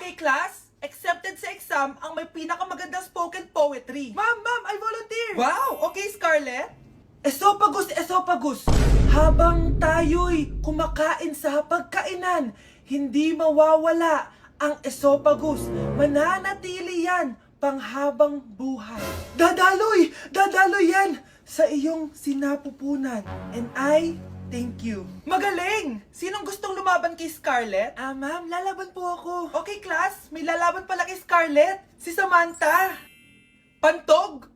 Okay, class? Accepted sa exam ang may pinakamagandang spoken poetry. Ma'am, I volunteer! Wow! Okay, Scarlett? Esophagus! Habang tayo'y kumakain sa pagkainan, hindi mawawala ang esophagus. Mananatili yan panghabang buhay. Dadaloy yan sa iyong sinapupunan. And I thank you. Magaling! Sinong gustong lumaban kay Scarlett? Ma'am, lalaban po ako. Okay, class. May lalaban pala kay Scarlett. Si Samantha. Pantog.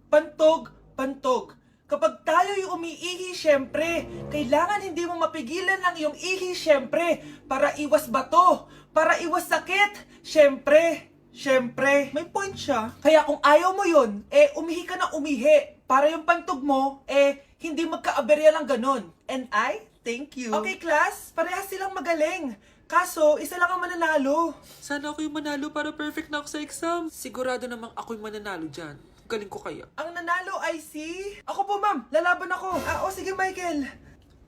Kapag tayo'y umiihi, syempre, kailangan hindi mo mapigilan ang iyong ihi, syempre, para iwas bato, para iwas sakit, syempre. May point siya. Kaya kung ayaw mo yun, umihi ka na umihi, para yung pantog mo, hindi magka-aberya lang ganun. And I thank you. Okay, class, parehas silang magaling. Kaso, isa lang ang mananalo. Sana ako yung manalo para perfect na ako sa exam. Sigurado namang ako yung mananalo dyan. Galing ko kaya. Ang nanalo ay si... Ako po, ma'am. Lalaban ako. Sige, Michael.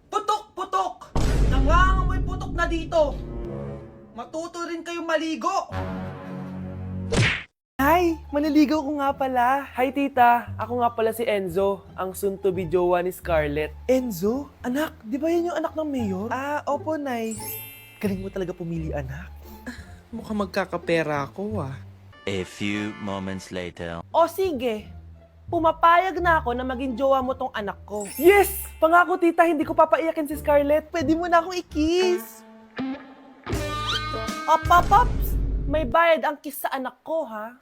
Putok. Nangangamoy putok na dito. Matuto rin kayong maligo. Hi! Maniligaw ko nga pala. Hi, tita. Ako nga pala si Enzo, ang soon-to-be jowa ni Scarlett. Enzo? Anak, di ba yan yung anak ng mayor? Opo, Nay. Galing mo talaga pumili, anak. Mukhang magkakapera ako A few moments later. O sige, pumapayag na ako na maging jowa mo tong anak ko. Yes! Pangako, tita, hindi ko papaiyakin si Scarlett. Pwede mo na akong i-kiss. Pops! May bayad ang kiss sa anak ko, ha?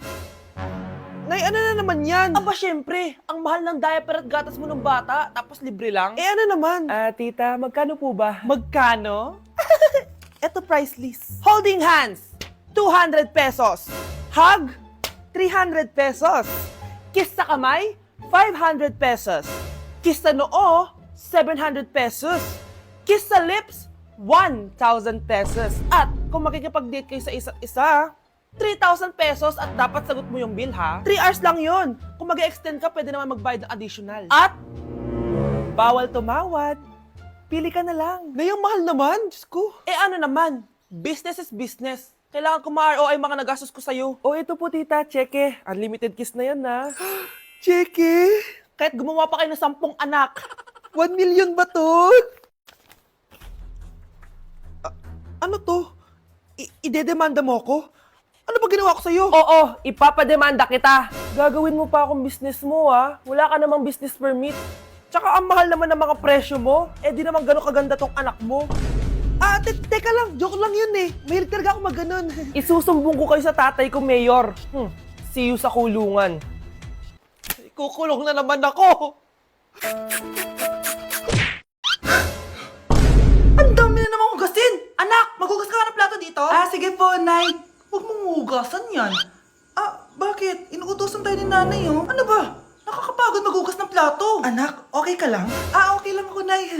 Nay, ano na naman yan? Aba, syempre, ang mahal ng diaper at gatas mo ng bata, tapos libre lang. Ano naman? Tita, magkano po ba? Magkano? Eto price list. Holding hands, 200 pesos. Hug, 300 pesos. Kiss sa kamay, 500 pesos. Kiss sa noo, 700 pesos. Kiss sa lips, 1,000 pesos. At kung makikipag-date kayo sa isa't isa, 3,000 pesos at dapat sagot mo yung bill, ha? 3 hours lang yun. Kung mag-extend ka, pwede naman magbayad ng additional. At bawal tumawad. Pili ka na lang. Na yung mahal naman, Diyos ko. Ano naman? Business is business. Kailangan ko ma-ROI mga nagastos ko sa'yo. Ito po, tita. Cheque. Unlimited kiss na yan, na. Cheque? Kahit gumawa pa kayo ng 10 anak. 1 million ba to? Ano to? Idedemanda mo ako? Ano ba ginawa ko sa'yo? Oo, ipapademanda kita. Gagawin mo pa akong business mo, ha? Wala ka namang business permit. Tsaka ang mahal naman ng mga presyo mo. Di naman gano'ng kaganda tong anak mo. Teka lang. Joke lang yun eh. Mahilig talaga ako mag-ganon. Isusumbong ko kayo sa tatay ko, Mayor. See you sa kulungan. Kukulong na naman ako. Ang dami na namang hugasin! Anak, maghugas ka ng plato dito? Sige po, Nay. Huwag mong hugasan yan. Bakit? Inuutosan tayo ni Nanay, oh. Ano ba? Nakakapagod maghugas ng plato. Anak, okay ka lang? Okay lang ako, Nay.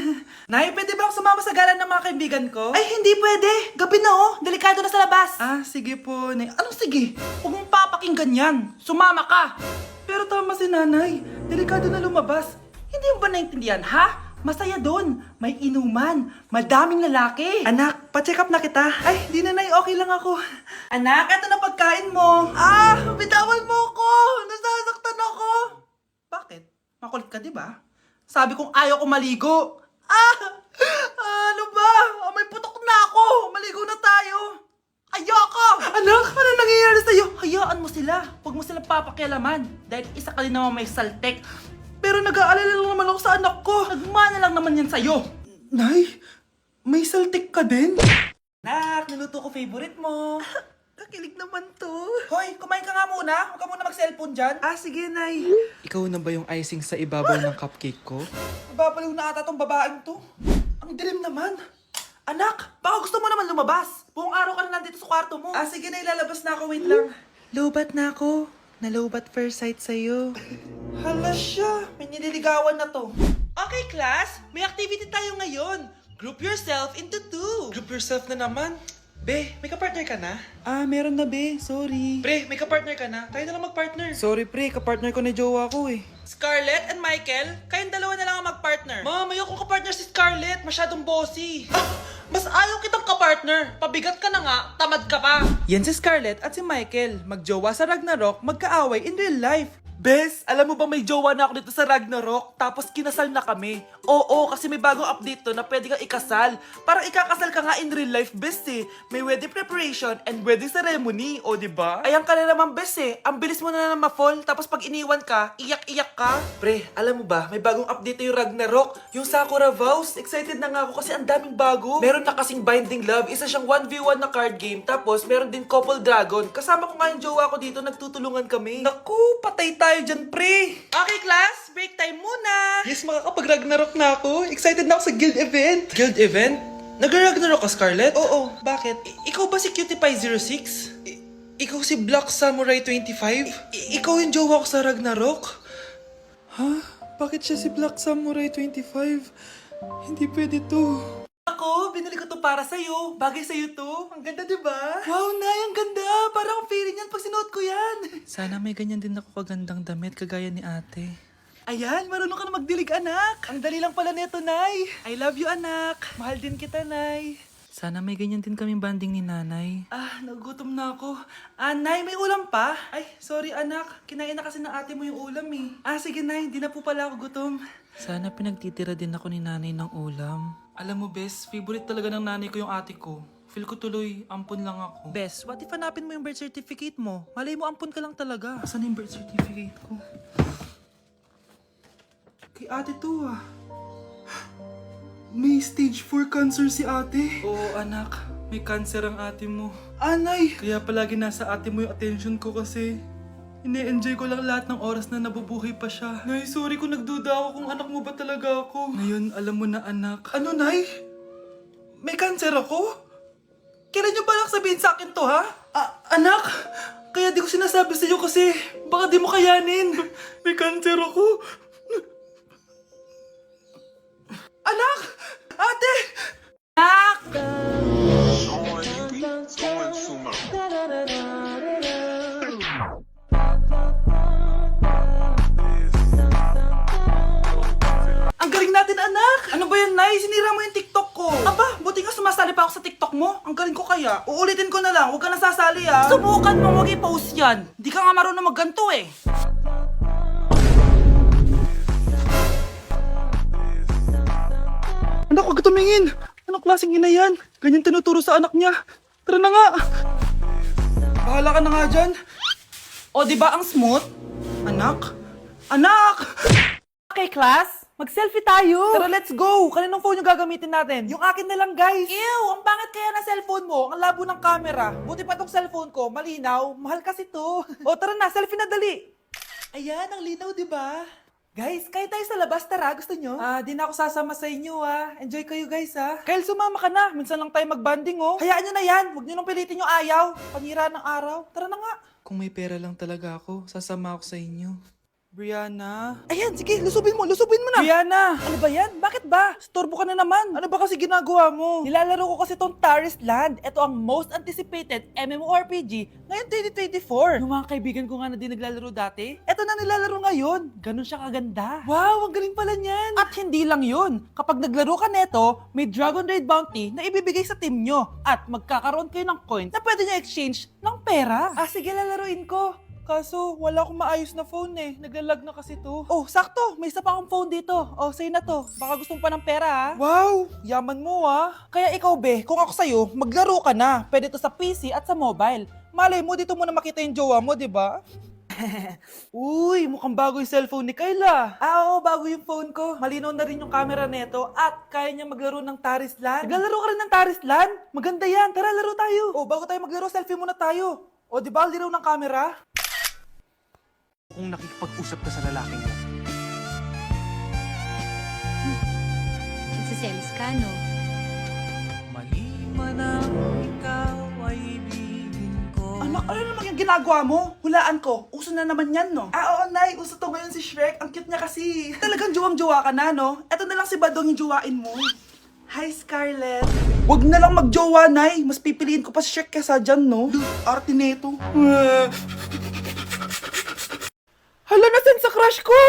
Nay, pwede ba akong sumama sa gala ng mga kaibigan ko? Ay, hindi pwede. Gabi na, oh. Delikado na sa labas. Sige po, Nay. Anong sige? Huwag mong papakinggan yan. Sumama ka. Pero tama si Nanay. Delikado na lumabas. Hindi mo ba naintindihan, ha? Masaya doon. May inuman. Madaming lalaki. Anak, pa-check up na kita. Ay, di na, Nay. Okay lang ako. Anak, eto na pagkain mo. Bitawan mo ako. Nasasaktan ako. Bakit? Makulit ka, di ba? Sabi kong ayaw ko maligo. Ano ba? May putok na ako. Maligo na tayo. Ayoko! Anak, ano nangyayari sa'yo? Hayaan mo sila. Huwag mo silang papakialaman. Dahil isa ka din naman may saltek. Pero nag-aalala lang naman ako sa anak ko. Nagmana lang naman yan sa'yo. Nay, may saltik ka din? Nak, niluto ko favorite mo. Kakilig naman to. Hoy, kumain ka nga muna. Huwag ka muna mag-cellphone dyan. Sige, Nay. Ikaw na ba yung icing sa ibabaw ng cupcake ko? Nababaliw na ata tong babaeng to. Ang dilim naman. Anak, baka gusto mo naman lumabas. Buong araw ka na nandito sa kwarto mo. Sige na, ilalabas na ako. Wait lang. Lubat na ako. Nalubat first sight sa'yo. Hala siya. May nililigawan na to. Okay, class. May activity tayo ngayon. Group yourself into 2. Group yourself na naman. Be, may kapartner ka na? Meron na, be. Sorry. Pre, may kapartner ka na? Tayo na lang magpartner. Sorry, pre. Kapartner ko na jowa ko eh. Scarlett and Michael, kayong dalawa na lang ang magpartner. Ma'am, ayoko kapartner si Scarlett. Masyadong bossy. Mas ayaw kitang kapartner. Pabigat ka na nga, tamad ka pa. Yan si Scarlett at si Michael. Magjowa sa Ragnarok, magkaaway in real life. Bes, alam mo ba may jowa na ako dito sa Ragnarok? Tapos kinasal na kami. Oo, kasi may bagong update to na pwede kang ikasal. Parang ikakasal ka nga in real life, bes eh. May wedding preparation and wedding ceremony, o diba? Ayan ka na naman, bes eh. Ang bilis mo na ma-fall, tapos pag iniwan ka, iyak-iyak ka. Pre, alam mo ba, may bagong update na yung Ragnarok. Yung Sakura Vows. Excited na nga ako kasi ang daming bago. Meron na kasing Binding Love, isa siyang 1v1 na card game. Tapos meron din Couple Dragon. Kasama ko nga yung jowa ko dito, nagtutulungan kami. Naku, patay tayo dyan, pre. Okay, class, break time muna. Yes, makakapag-Ragnarok na ako. Excited na ako sa guild event. Guild event? Nag-Ragnarok ka, Scarlett? Oo, bakit? Ikaw ba si Cutie Pie 06? Ikaw si Black Samurai 25? Ikaw yung jowa ko sa Ragnarok? Ha? Bakit siya si Black Samurai 25? Hindi pwede to. Ako, binili ko to para sa'yo. Bagay sa'yo to. Ang ganda, diba? Wow, Nay, ang ganda. Parang akong feeling yan pag sinuot ko yan. Sana may ganyan din ako kagandang damit kagaya ni ate. Ayan, marunong ka na magdilig, anak. Ang dali lang pala neto, Nay. I love you, anak. Mahal din kita, Nay. Sana may ganyan din kaming banding ni nanay. Ah, nagutom na ako. Nay, may ulam pa? Ay, sorry, anak. Kinain na kasi ng ate mo yung ulam eh. Sige, Nay. Di na po pala ako gutom. Sana pinagtitira din ako ni nanay ng ulam. Alam mo, Bes, favorite talaga ng nanay ko yung ate ko. Feel ko tuloy, ampun lang ako. Bes, what if hanapin mo yung birth certificate mo? Malay mo, ampun ka lang talaga. Asan yung birth certificate ko? Kay ate to ah. May stage 4 cancer si ate. Oo, anak. May cancer ang ate mo. Anay! Kaya palagi nasa ate mo yung attention ko kasi ine-enjoy ko lang lahat ng oras na nabubuhay pa siya. Nay, sorry kung nagduda ako kung anak mo ba talaga ako. Ngayon, alam mo na, anak. Ano, Nay? May cancer ako? Kailan niyo balak sabihin sa akin to, ha? Anak! Kaya di ko sinasabi sa iyo kasi baka di mo kayanin. May cancer ako. Anak! Ate! Anak! Ang galing natin, anak! Ano ba yan, Nay? Sinira mo yung TikTok ko. Aba, buti nga sumasali pa ako sa TikTok mo. Ang galing ko kaya. Uulitin ko na lang. Huwag ka nasasali, ha? Subukan mo, huwag i-post yan. Di ka nga marunong magganto, eh. Anak, huwag ka tumingin. Anong klaseng ina yan? Ganyan tinuturo sa anak niya. Tara na nga. Bahala ka na nga dyan. O, di ba ang smooth? Anak? Anak! Okay, class, mag-selfie tayo. Tara, let's go. Kaninong phone yung gagamitin natin? Yung akin na lang, guys. Ew, ang pangit kaya na cellphone mo. Ang labo ng camera. Buti pa tong cellphone ko. Malinaw. Mahal kasi to. O, tara na, selfie na dali. Ayan, ang linaw, di ba? Guys, kayo tayo sa labas, tara. Gusto nyo? Di na ako sasama sa inyo, Enjoy kayo, guys, Kyle, sumama ka na. Minsan lang tayo mag-banding, oh. Hayaan nyo na yan. Huwag nyo nang pilitin yung ayaw. Panira ng araw. Tara na nga. Kung may pera lang talaga ako, sasama ako sa inyo. Brianna. Ayan, sige, lusubin mo na. Brianna! Ano ba yan? Bakit ba? Storbo ka na naman. Ano ba kasi ginagawa mo? Nilalaro ko kasi tong Taris Land. Ito ang most anticipated MMORPG ngayon 2024. Yung mga kaibigan ko nga na di naglalaro dati, eto na nilalaro ngayon. Ganun siya kaganda. Wow, ang galing pala niyan. At hindi lang yun. Kapag naglaro ka neto, may Dragon Raid Bounty na ibibigay sa team nyo. At magkakaroon kayo ng coins na pwede nyo exchange ng pera. Sige, lalaruin ko. Kaso, wala akong maayos na phone eh. Naglalag na kasi to. Oh, sakto. May isa pa akong phone dito. Oh, sa'yo na to. Baka gusto mo pa ng pera, ha? Wow, yaman mo Kaya ikaw, be, kung ako sa'yo, maglaro ka na. Pwede to sa PC at sa mobile. Malay mo, dito mo na makita yung jowa mo, di ba? Uy, mukhang bago yung cellphone ni Kayla. Oo, bago yung phone ko. Malinaw na rin yung camera neto at kaya niya maglaro ng Taris Land. Naglalaro ka rin ng Taris Land? Maganda yan. Tara, laro tayo. Oh, bago tayo maglaro, selfie muna tayo. O, di ba, ang linaw ng camera? Kung nakikipag-usap ka sa lalaking mo. Nagsiselos ka, no? Mali man ang ikaw ay ibigin ko. Anak, ano naman yung ginagawa mo? Hulaan ko. Uso na naman yan, no? Oo, Nay. Uso to ngayon si Shrek. Ang cute niya kasi. Talagang juwang-juwa ka na, no? Eto na lang si Badong yung juwain mo. Hi, Scarlett. Wag na lang magjowa, Nay. Mas pipiliin ko pa si Shrek kesa dyan, no? Arte neto. Hala, nasan sa crush ko?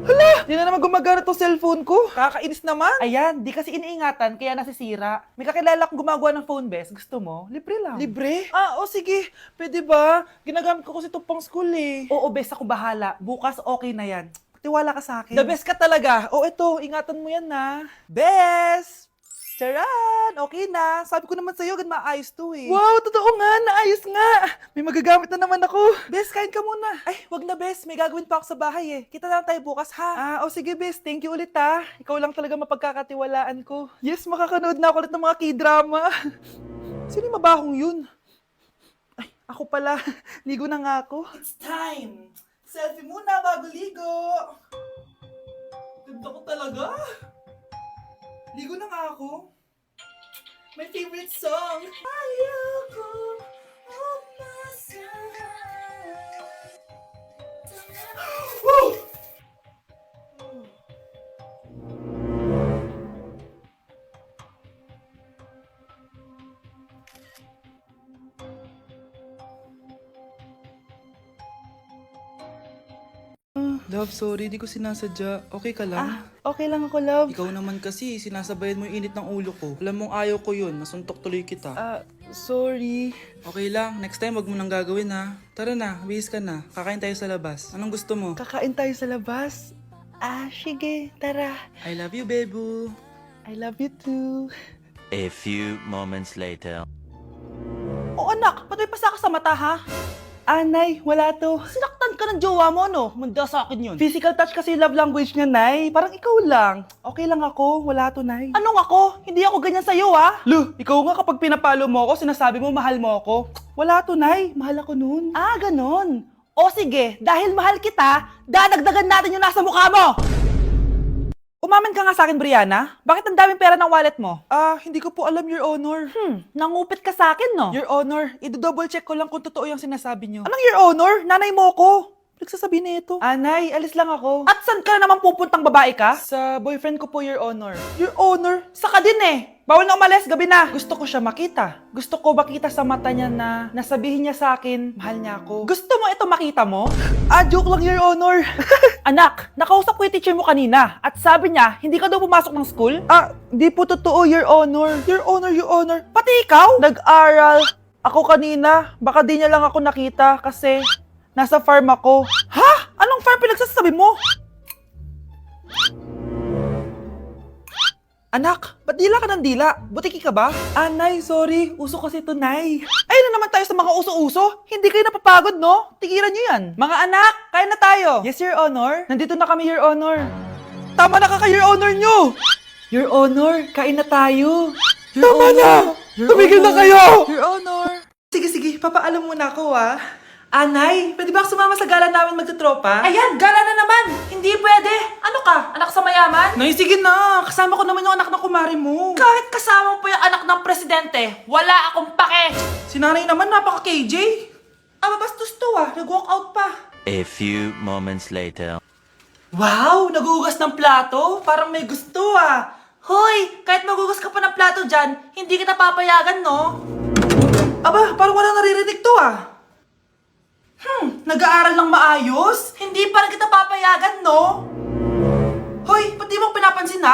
Hala! Di na naman gumagana tong cellphone ko. Kakainis naman. Ayan, di kasi iniingatan, kaya nasisira. May kakilala akong gumagawa ng phone best. Gusto mo? Libre lang. Libre? O sige. Pwede ba? Ginagamit ko kasi ito pang school eh. Oo, best, ako bahala. Bukas okay na yan. Tiwala ka sa akin. The best ka talaga. Ito, ingatan mo yan na. Best! Charan! Okay na. Sabi ko naman sa'yo, gan maayos to eh. Wow, totoo nga. Naayos nga. May magagamit na naman ako. Bes, kain ka muna. Ay, wag na Bes. May gagawin pa ako sa bahay eh. Kita na lang tayo bukas ha. Sige Bes. Thank you ulit ha. Ikaw lang talaga mapagkakatiwalaan ko. Yes, makakanood na ako ulit ng mga K-drama. Sino yung mabahong yun? Ay, ako pala. Ligo na nga ako. It's time. Selfie muna bago ligo. Ganda ko talaga. Ligo na nga ako. My favorite song. Ayoko umasahan. Woo! Love, sorry, di ko sinasadya. Okay ka lang? Okay lang ako, love. Ikaw naman kasi, sinasabayan mo yung init ng ulo ko. Alam mong ayaw ko yun, nasuntok tuloy kita. Sorry. Okay lang, next time wag mo nang gagawin ha. Tara na, bihis ka na. Kakain tayo sa labas. Anong gusto mo? Kakain tayo sa labas. Sige, tara. I love you, bebu. I love you too. A few moments later. Anak, ba't may pasa ka sa mata, ha? Nay, wala to. Sinaktan ka ng jowa mo, no? Manda sa akin yun. Physical touch kasi love language niya, Nay. Parang ikaw lang. Okay lang ako, wala to, Nay. Anong ako? Hindi ako ganyan sa'yo, ha? Lu, ikaw nga kapag pinapalo mo ako, sinasabi mo mahal mo ako. Wala to, Nay. Mahal ako nun. Ganon. O sige, dahil mahal kita, dadagdagan natin yung nasa mukha mo! Umamin ka nga sa akin, Brianna. Bakit ang daming pera ng wallet mo? Hindi ko po alam, Your Honor. Nangupit ka sa akin, no? Your Honor, i-double check ko lang kung totoo yung sinasabi niyo. Anong Your Honor? Nanay mo ko. Nagsasabi na ito. Nay, alis lang ako. At saan ka na naman pupuntang babae ka? Sa boyfriend ko po, Your Honor. Your Honor? Saka din eh. Bawal na umalis, gabi na. Gusto ko siya makita. Gusto ko makita sa mata niya na nasabihin niya sa akin, mahal niya ako. Gusto mo ito makita mo? Joke lang, Your Honor. Anak, nakausap ko yung teacher mo kanina at sabi niya, hindi ka daw pumasok ng school? Di po totoo, Your Honor. Your Honor, Your Honor. Pati ikaw? Nag-aral. Ako kanina, baka di niya lang ako nakita kasi nasa farm ako. Ha? Anong farm pinagsasabi mo? Anak, ba't dila ka ng dila? Butiki ka ba? Nay, sorry. Uso kasi ito, Nay. Ayun na naman tayo sa mga uso-uso. Hindi kayo napapagod, no? Tigilan nyo yan. Mga anak, kain na tayo. Yes, Your Honor. Nandito na kami, Your Honor. Tama na Your Honor nyo. Your Honor, kain na tayo. Tama na! Tumigil na kayo! Your Honor. Sige, papaalam muna ako, Nay, pwede ba ako sumama sa gala namin magtutropa? Ayan, gala na naman! Hindi pwede! Ano ka? Anak sa mayaman? Nay, sige na! Kasama ko naman yung anak ng kumari mo. Kahit kasama mo pa yung anak ng presidente, wala akong pake! Si nanay naman, napaka-KJ. Bastos to nag-walk out pa. A few moments later. Wow, nagugas ng plato? Parang may gusto Hoy, kahit magugas ka pa ng plato dyan, hindi kita papayagan, no? Parang wala naririnig to nag-aaral ng maayos? Hindi pa rin kita papayagan, no? Hoy, ba't di mo pinapansin,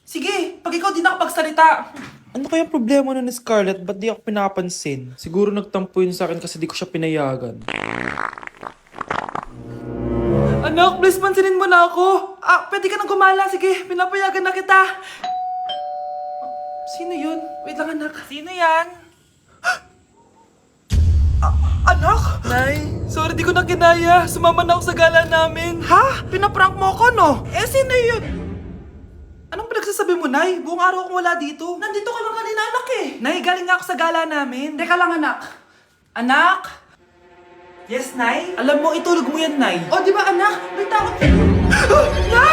Sige, pag ikaw di nakapagsalita. Ano kayang problema na ni Scarlett? Ba't di ako pinapansin? Siguro nagtampo yun sa akin kasi di ko siya pinayagan. Anak, please pansinin mo na ako. Pwede ka nang gumala. Sige, pinapayagan na kita. Sino yun? Wait lang, anak. Sino yan? Anak? Nay, sorry di ko na kinaya. Sumama na ako sa gala namin. Ha? Pinaprank mo ako, no? Sino yun? Anong pinagsasabi mo, Nay? Buong araw akong wala dito. Nandito ka lang kanina, anak Nay, galing nga ako sa gala namin. Teka lang, anak. Anak? Yes, Nay? Alam mo, itulog mo yan, Nay. Di ba, anak? May takot. Nay!